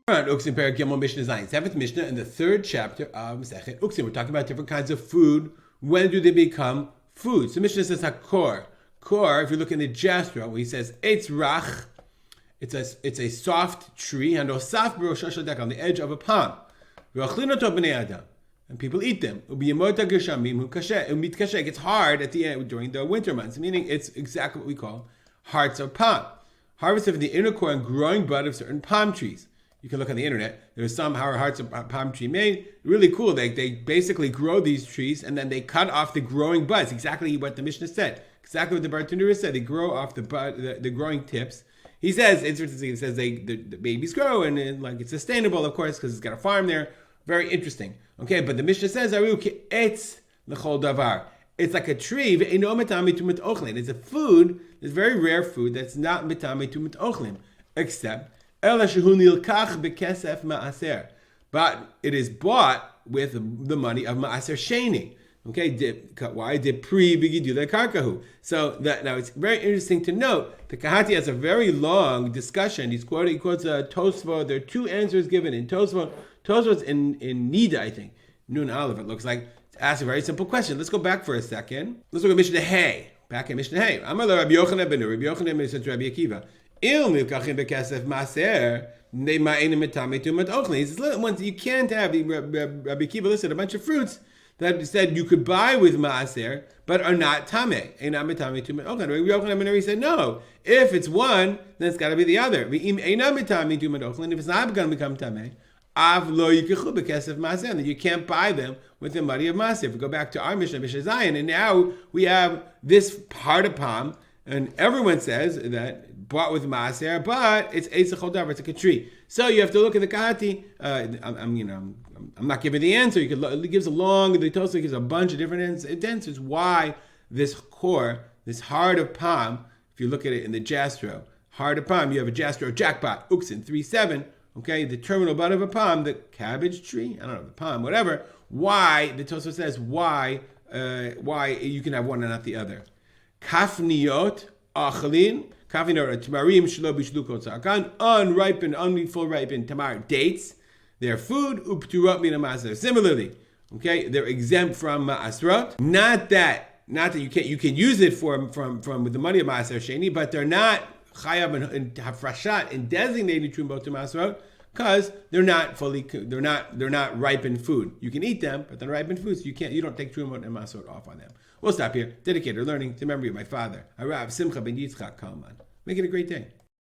Uktzim Perek Yomon Mishnah Zayin, 7th Mishnah in the 3rd chapter of Masechet Uktzim. We're talking about different kinds of food. When do they become food? So Mishnah says hakor. Kor, if you look in the Jastra, where he says Eitz Rach, it's a soft tree, and osaf b'rosh shadek, on the edge of a palm. And people eat them. It gets hard at the end during the winter months, meaning it's exactly what we call hearts of palm. Harvested from the inner core and growing bud of certain palm trees. You can look on the internet. There's some hearts of palm tree made. Really cool. They basically grow these trees and then they cut off the growing buds. Exactly what the Mishnah said. Exactly what the Bartenura said. They grow off the bud, the growing tips. He says, the babies grow and like it's sustainable, of course, because it's got a farm there. Very interesting. Okay, but the Mishnah says, it's like a tree. It's a food, it's very rare food that's not mitame to mitochlin, except but it is bought with the money of maaser sheni. Okay, why did pre bigidule karkahu? So that now it's very interesting to note. The Kahati has a very long discussion. He quotes Tosfot. There are two answers given in Tosfot. Tosfot's in Nida, I think. Nun Aleph, it looks like. Ask a very simple question. Let's go back for a second. Let's look at Mishnah Hay. Back at Mishnah Hay. Amar Rabbi Yochanan ben Rabbi Yochanan said to Rabbi Akiva, Il milkachim bekesef maser. They ma'enim mitame tumat ochli. He says, once you can't have. Rabbi Akiva listed a bunch of fruits that said you could buy with maaser, but are not tameh. Einam mitame tumat ochli. Rabbi Yochanan ben Rabbi said, no. If it's one, then it's got to be the other. Einam mitame tumat ochli. If it's not going to become tameh, that you can't buy them with the money of Masir. If we go back to our Mishnah Zayin, and now we have this part of palm, and everyone says that bought with Masir, but it's Eitzachol Davar, it's like a tree. So you have to look at the Kahati. I'm not giving the answer. It gives the Tosafot gives a bunch of different answers why this core, this heart of palm, if you look at it in the Jastro, heart of palm, you have a Jastro jackpot, Uktzim 3:7. Okay, the terminal bud of a palm, the cabbage tree, I don't know, the palm, whatever. Why, the Tosafot says, why you can have one and not the other. Kafniot, achalin, kafniot, tamarim, shlo bishlu kol tzarkan, unripened, full ripened tamar, dates, they're food, upturot min ha'maser. Similarly, okay, they're exempt from ma'asrot. Not that you can use it from with the money of ma'aser sheni, but they're not chayav and hafrashat in designating trumot to masrot because they're not ripened food. You can eat them, but they're ripened food, so you don't take trumot and masrot off on them. We'll stop here. Dedicated learning to memory of my father, Harav Simcha ben Yitzchak Kalman. Make it a great day.